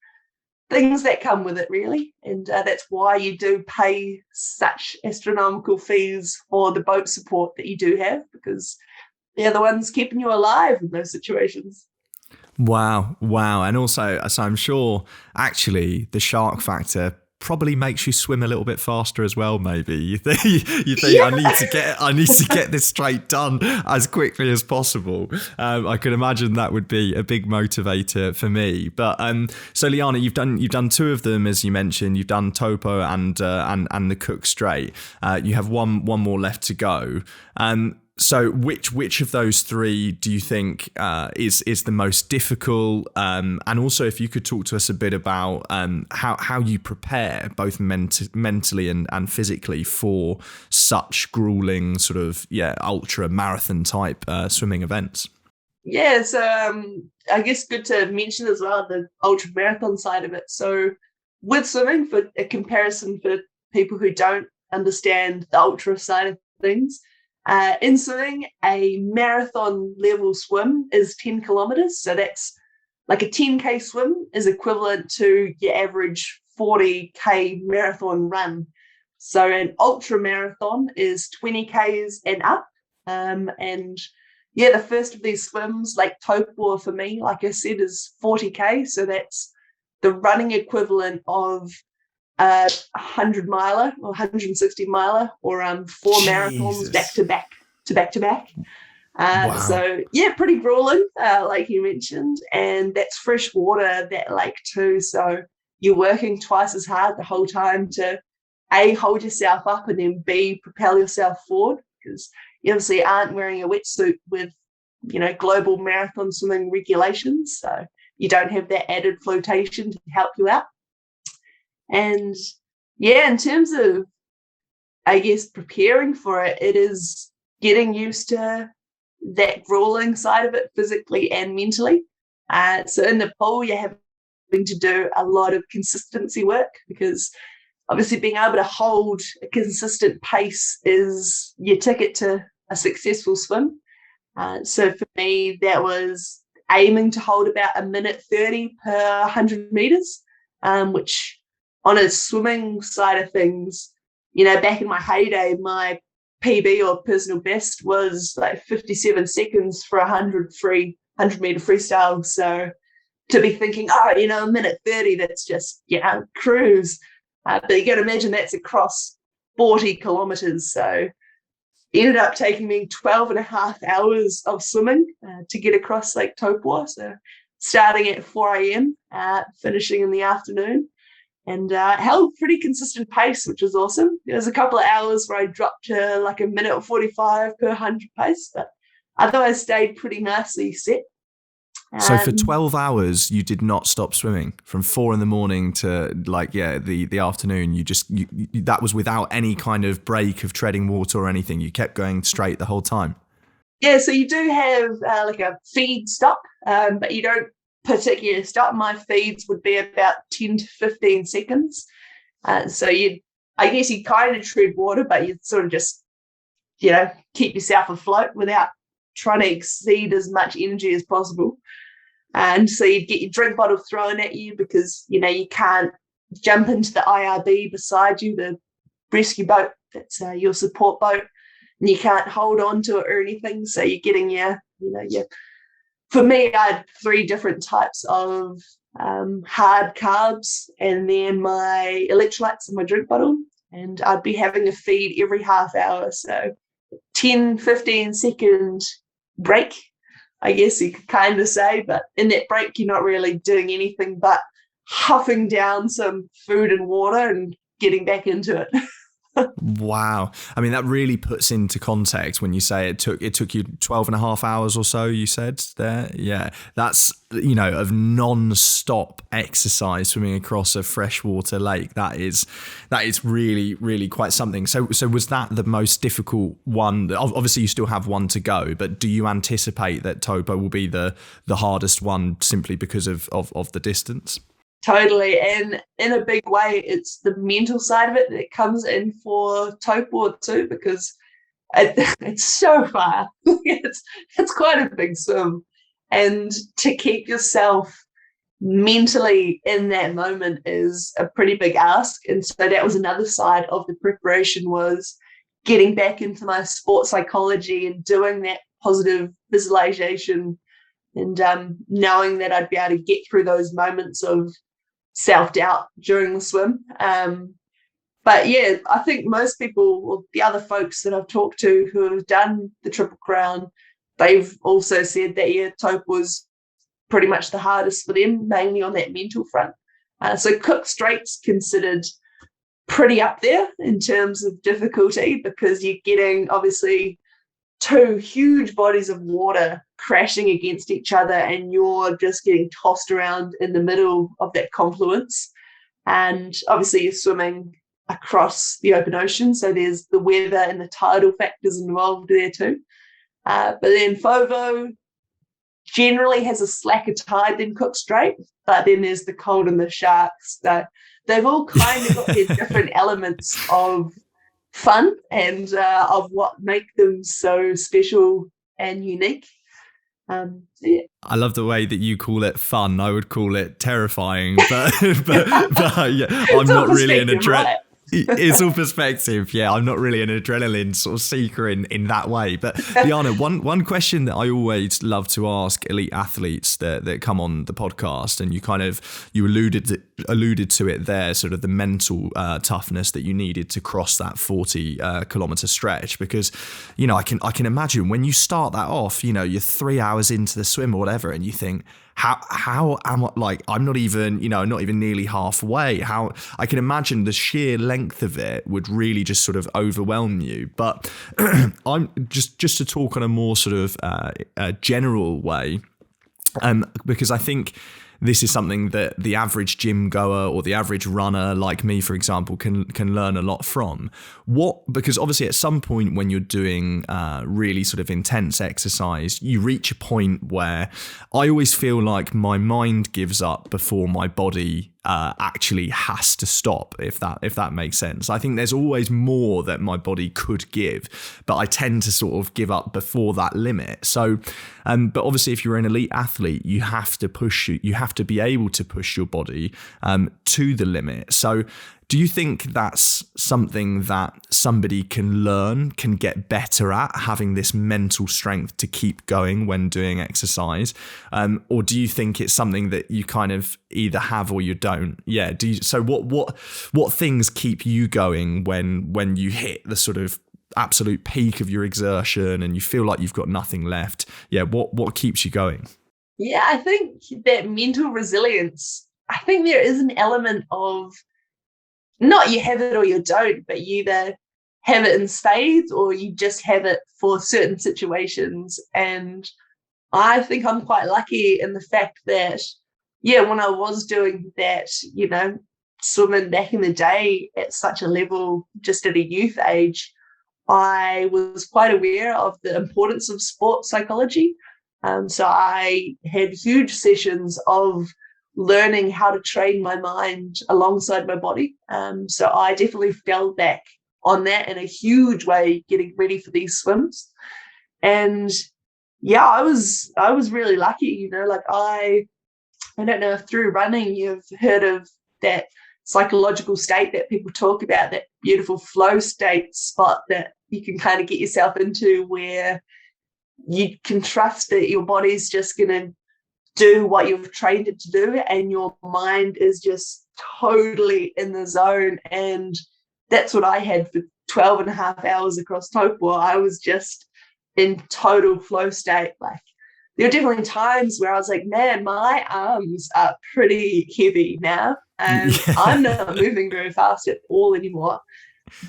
things that come with it, really. And that's why you do pay such astronomical fees for the boat support that you do have, because they're the ones keeping you alive in those situations. Wow. And also, so I'm sure actually the shark factor probably makes you swim a little bit faster as well. Maybe you think Yeah. I need to get this straight done as quickly as possible. I could imagine that would be a big motivator for me. But so Liana, you've done two of them, as you mentioned. You've done Topo and the Cook Strait. You have one more left to go. So which of those three do you think is the most difficult? And also, if you could talk to us a bit about how you prepare both mentally and physically for such grueling sort of ultra marathon type swimming events. Yeah, so I guess good to mention as well the ultra marathon side of it. So with swimming, for a comparison for people who don't understand the ultra side of things, in swimming, a marathon level swim is 10 kilometers. So that's like a 10K swim is equivalent to your average 40K marathon run. So an ultra marathon is 20Ks and up. And yeah, the first of these swims, like Topor for me, like I said, is 40K. So that's the running equivalent of 100 miler or 160 miler or 4 marathons back to back. Wow. So yeah, pretty grueling, like you mentioned, and that's fresh water, that lake too. So you're working twice as hard the whole time to A, hold yourself up, and then B, propel yourself forward, because you obviously aren't wearing a wetsuit with global marathon swimming regulations, so you don't have that added flotation to help you out. And yeah, in terms of, I guess, preparing for it, it is getting used to that grueling side of it physically and mentally. So in the pool, you're having to do a lot of consistency work, because obviously being able to hold a consistent pace is your ticket to a successful swim. So for me, that was aiming to hold about 1:30 per 100 meters, which on a swimming side of things, back in my heyday, my PB or personal best was like 57 seconds for 100 meter freestyle. So to be thinking, 1:30, that's just, cruise. But you got to imagine that's across 40 kilometers. So it ended up taking me 12 and a half hours of swimming to get across Lake Taupo. So starting at 4 a.m., finishing in the afternoon. And held pretty consistent pace, which was awesome. There was a couple of hours where I dropped to like 1:45 per 100 pace, but otherwise stayed pretty nicely set. So for 12 hours, you did not stop swimming from 4 a.m. to the afternoon. You that was without any kind of break of treading water or anything. You kept going straight the whole time. Yeah, so you do have like a feed stop, but you don't particularly stop. My feeds would be about 10 to 15 seconds. So you'd I guess you kind of tread water, but you sort of just, keep yourself afloat without trying to exceed as much energy as possible. And so you'd get your drink bottle thrown at you because, you can't jump into the IRB beside you, the rescue boat. That's your support boat. And you can't hold on to it or anything. So you're getting for me, I had 3 different types of hard carbs and then my electrolytes in my drink bottle. And I'd be having a feed every half hour. So 10, 15-second break, I guess you could kind of say. But in that break, you're not really doing anything but huffing down some food and water and getting back into it. Wow. I mean, that really puts into context when you say it took you 12 and a half hours or so, you said there. Yeah. That's, of non-stop exercise swimming across a freshwater lake. That is really, really quite something. So was that the most difficult one? Obviously you still have one to go, but do you anticipate that Topo will be the hardest one simply because of the distance? Totally. And in a big way, it's the mental side of it that comes in for Taupo too, because it's so far. it's quite a big swim. And to keep yourself mentally in that moment is a pretty big ask. And so that was another side of the preparation, was getting back into my sports psychology and doing that positive visualization and knowing that I'd be able to get through those moments of self-doubt during the swim. But yeah, I think most people, or the other folks that I've talked to who have done the Triple Crown, they've also said that Taupo was pretty much the hardest for them, mainly on that mental front. So Cook Strait's considered pretty up there in terms of difficulty, because you're getting obviously 2 huge bodies of water crashing against each other, and you're just getting tossed around in the middle of that confluence. And obviously you're swimming across the open ocean, so there's the weather and the tidal factors involved there too. But then Fovo generally has a slacker tide than Cook Strait, but then there's the cold and the sharks. So they've all kind of got their different elements of fun and of what make them so special and unique. Yeah. I love the way that you call it fun. I would call it terrifying, but yeah, I'm not really an right? It's all perspective. Yeah, I'm not really an adrenaline sort of seeker in that way. But Liana, one question that I always love to ask elite athletes that come on the podcast, and you alluded to it there, sort of the mental toughness that you needed to cross that 40 kilometer stretch, because I can imagine when you start that off, you're 3 hours into the swim or whatever, and you think, how am I, like, I'm not even nearly halfway. How I can imagine the sheer length of it would really just sort of overwhelm you. But I'm just to talk on a more sort of general way, because I think this is something that the average gym goer or the average runner like me, for example, can learn a lot from. Because obviously at some point when you're doing really sort of intense exercise, you reach a point where I always feel like my mind gives up before my body actually has to stop, if that makes sense. I think there's always more that my body could give, but I tend to sort of give up before that limit. So, but obviously if you're an elite athlete, you have to be able to push your body to the limit. So do you think that's something that somebody can learn, can get better at, having this mental strength to keep going when doing exercise? Or do you think it's something that you kind of either have or you don't? Yeah. So what things keep you going when you hit the sort of absolute peak of your exertion and you feel like you've got nothing left? Yeah. What keeps you going? Yeah, I think that mental resilience, I think there is an element of, not you have it or you don't, but you either have it in spades or you just have it for certain situations. And I think I'm quite lucky in the fact that, when I was doing that, swimming back in the day at such a level, just at a youth age, I was quite aware of the importance of sports psychology. So I had huge sessions of learning how to train my mind alongside my body. So I definitely fell back on that in a huge way, getting ready for these swims. And yeah, I was really lucky, you know, like I don't know if through running you've heard of that psychological state that people talk about, that beautiful flow state spot that you can kind of get yourself into, where you can trust that your body's just going to do what you've trained it to do, and your mind is just totally in the zone. And that's what I had for 12 and a half hours across Taupo. I was just in total flow state. Like, there were definitely times where I was like, man, my arms are pretty heavy now, and I'm not moving very fast at all anymore.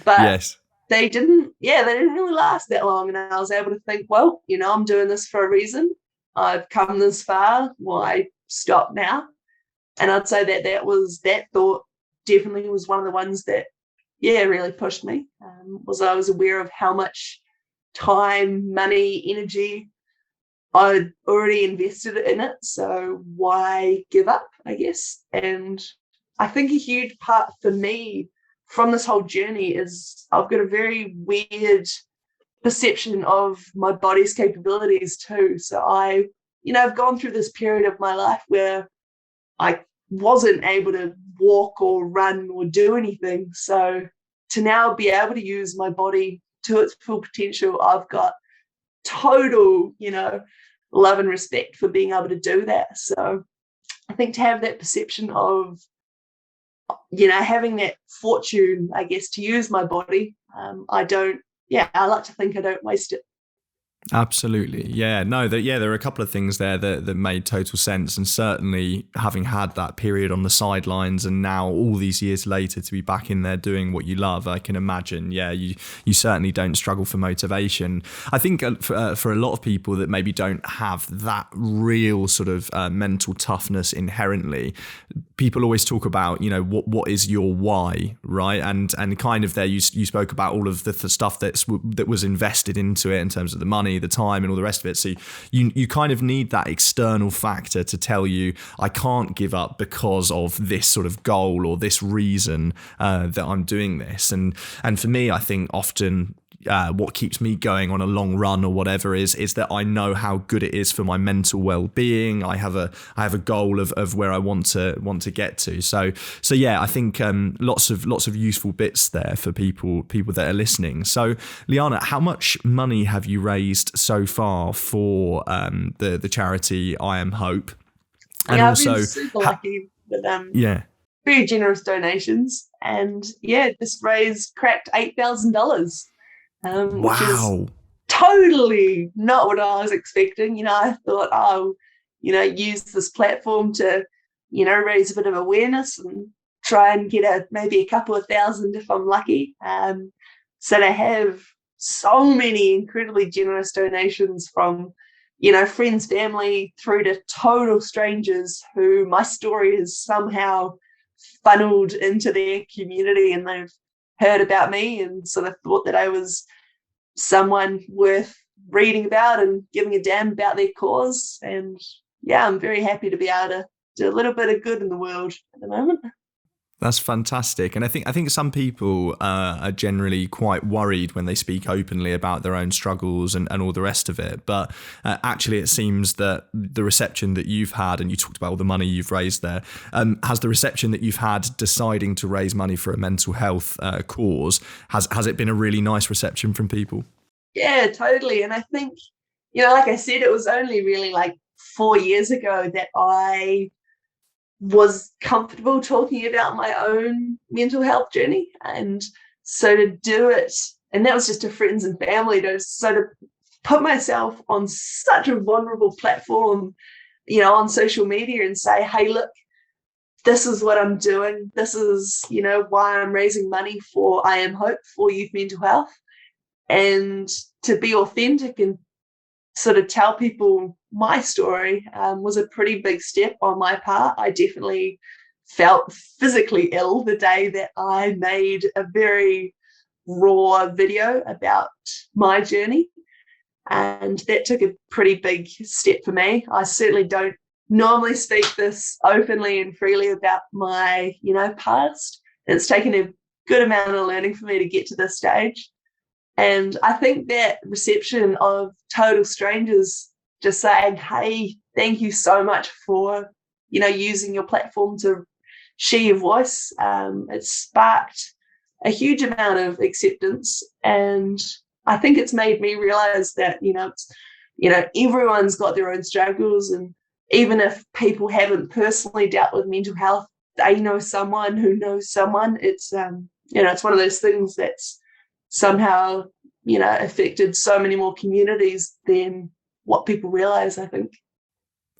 But yes, they didn't really last that long. And I was able to think, well, you know, I'm doing this for a reason. I've come this far. Why stop now? And I'd say that thought definitely was one of the ones that, really pushed me. Was I was aware of how much time, money, energy I'd already invested in it. So why give up, I guess? And I think a huge part for me from this whole journey is I've got a very weird perception of my body's capabilities too. So I've gone through this period of my life where I wasn't able to walk or run or do anything. So to now be able to use my body to its full potential, I've got total, love and respect for being able to do that. So I think to have that perception of, having that fortune, I guess, to use my body, I like to think I don't waste it. Absolutely. Yeah. No, there are a couple of things there that made total sense. And certainly having had that period on the sidelines and now all these years later to be back in there doing what you love, I can imagine, you certainly don't struggle for motivation. I think for a lot of people that maybe don't have that real sort of mental toughness inherently, people always talk about, what is your why, right? And kind of there you spoke about all of the stuff that was invested into it in terms of the money, the time and all the rest of it. So you kind of need that external factor to tell you, I can't give up because of this sort of goal or this reason that I'm doing this. And for me, I think often what keeps me going on a long run or whatever is that I know how good it is for my mental well-being. I have a goal of where I want to get to. So yeah, I think lots of useful bits there for people that are listening. So Liana, how much money have you raised so far for the charity I Am Hope? And I've also been super lucky with very generous donations, and this cracked $8,000. Which is totally not what I was expecting. I thought I'll, use this platform to, raise a bit of awareness and try and get maybe a couple of thousand if I'm lucky. So to have so many incredibly generous donations from, friends, family, through to total strangers who my story has somehow funneled into their community, and they've heard about me and sort of thought that I was someone worth reading about and giving a damn about their cause. And I'm very happy to be able to do a little bit of good in the world at the moment. That's fantastic. And I think some people are generally quite worried when they speak openly about their own struggles and all the rest of it. But actually, it seems that the reception that you've had, and you talked about all the money you've raised there, has the reception that you've had deciding to raise money for a mental health cause, has it been a really nice reception from people? Yeah, totally. And I think, like I said, it was only really like 4 years ago that I was comfortable talking about my own mental health journey. And so to do it, and that was just to friends and family, to put myself on such a vulnerable platform, on social media, and say, hey, look, this is what I'm doing. This is, why I'm raising money for I Am Hope for youth mental health. And to be authentic and sort of tell people my story was a pretty big step on my part. I definitely felt physically ill the day that I made a very raw video about my journey. And that took a pretty big step for me. I certainly don't normally speak this openly and freely about my, past. It's taken a good amount of learning for me to get to this stage. And I think that reception of total strangers just saying, hey, thank you so much for, using your platform to share your voice. It sparked a huge amount of acceptance. And I think it's made me realize that, everyone's got their own struggles. And even if people haven't personally dealt with mental health, they know someone who knows someone. It's, it's one of those things that's somehow, affected so many more communities than what people realize, I think.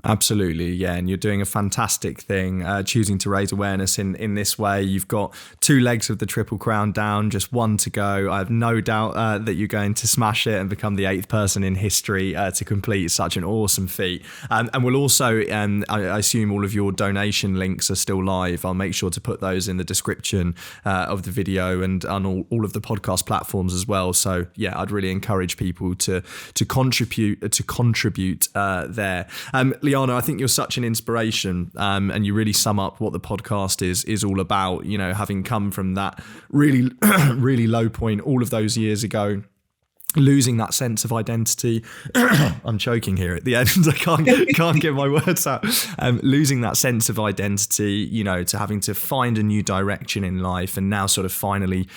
Absolutely, yeah, and you're doing a fantastic thing, choosing to raise awareness in this way. You've got 2 legs of the Triple Crown down, just 1 to go. I have no doubt that you're going to smash it and become the 8th person in history to complete such an awesome feat. And we'll also, I assume all of your donation links are still live. I'll make sure to put those in the description of the video and on all of the podcast platforms as well. So yeah, I'd really encourage people to contribute there. Liana, I think you're such an inspiration, and you really sum up what the podcast is all about. Having come from that really, really low point all of those years ago, losing that sense of identity. I'm choking here at the end. I can't get my words out. Losing that sense of identity, to having to find a new direction in life, and now sort of finally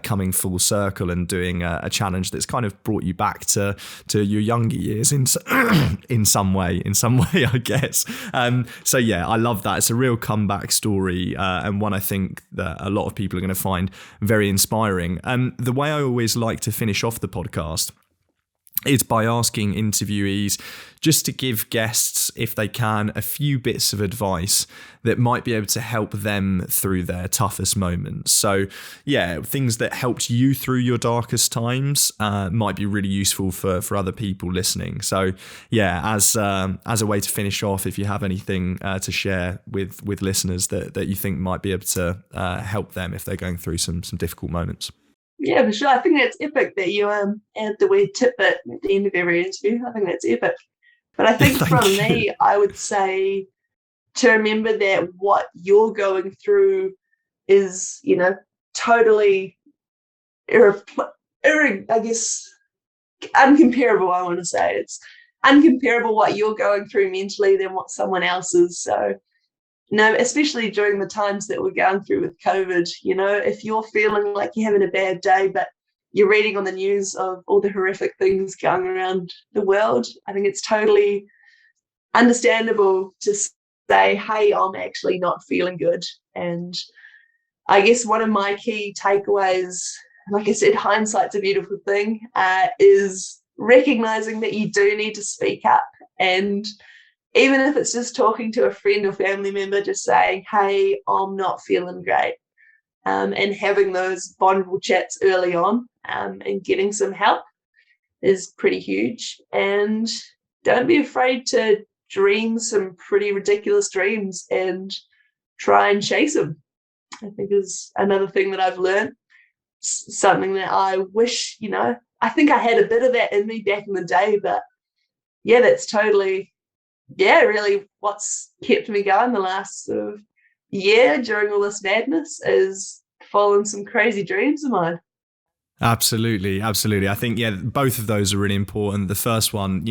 coming full circle and doing a challenge that's kind of brought you back to your younger years in some way, I guess. So yeah, I love that. It's a real comeback story, and one I think that a lot of people are going to find very inspiring. The way I always like to finish off the podcast is by asking interviewees just to give guests, if they can, a few bits of advice that might be able to help them through their toughest moments. So yeah, things that helped you through your darkest times might be really useful for other people listening. So yeah, as a way to finish off, if you have anything to share with listeners that you think might be able to help them if they're going through some difficult moments. Yeah, for sure. I think that's epic that you add the word tidbit at the end of every interview. I think that's epic. But I think from me, I would say to remember that what you're going through is, totally, I guess, uncomparable, I want to say. It's uncomparable what you're going through mentally than what someone else is. So, especially during the times that we're going through with COVID, if you're feeling like you're having a bad day, but you're reading on the news of all the horrific things going around the world, I think it's totally understandable to say, hey, I'm actually not feeling good. And I guess one of my key takeaways, like I said, hindsight's a beautiful thing, is recognizing that you do need to speak up. And even if it's just talking to a friend or family member, just saying, hey, I'm not feeling great, and having those vulnerable chats early on, and getting some help is pretty huge. And don't be afraid to dream some pretty ridiculous dreams and try and chase them, I think is another thing that I've learned. Something that I wish, I think I had a bit of that in me back in the day, but yeah, that's totally... really what's kept me going the last sort of year during all this madness is following some crazy dreams of mine. Absolutely. I think, both of those are really important. The first one,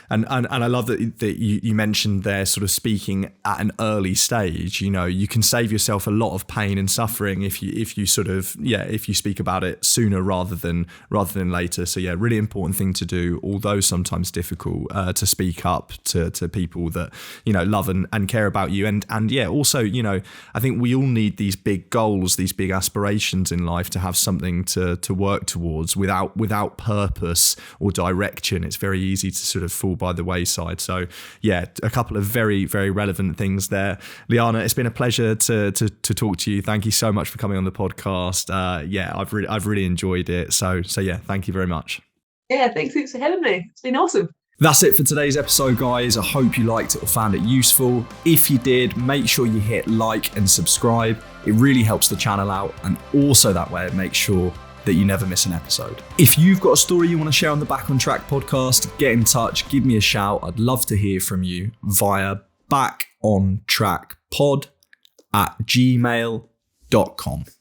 and I love that you mentioned there sort of speaking at an early stage. You can save yourself a lot of pain and suffering if you speak about it sooner rather than later. So yeah, really important thing to do, although sometimes difficult, to speak up to people that love and care about you. And also, I think we all need these big goals, these big aspirations in life to have something to work towards. Without purpose or direction, it's very easy to sort of fall by the wayside. So yeah, a couple of very, very relevant things there. Liana, it's been a pleasure to talk to you. Thank you so much for coming on the podcast. I've really enjoyed it. So yeah, thank you very much. Yeah, thanks for having me. It's been awesome. That's it for today's episode, guys. I hope you liked it or found it useful. If you did, make sure you hit like and subscribe. It really helps the channel out, and also that way it makes sure that you never miss an episode. If you've got a story you want to share on the Back on Track podcast, get in touch, give me a shout. I'd love to hear from you via backontrackpod@gmail.com.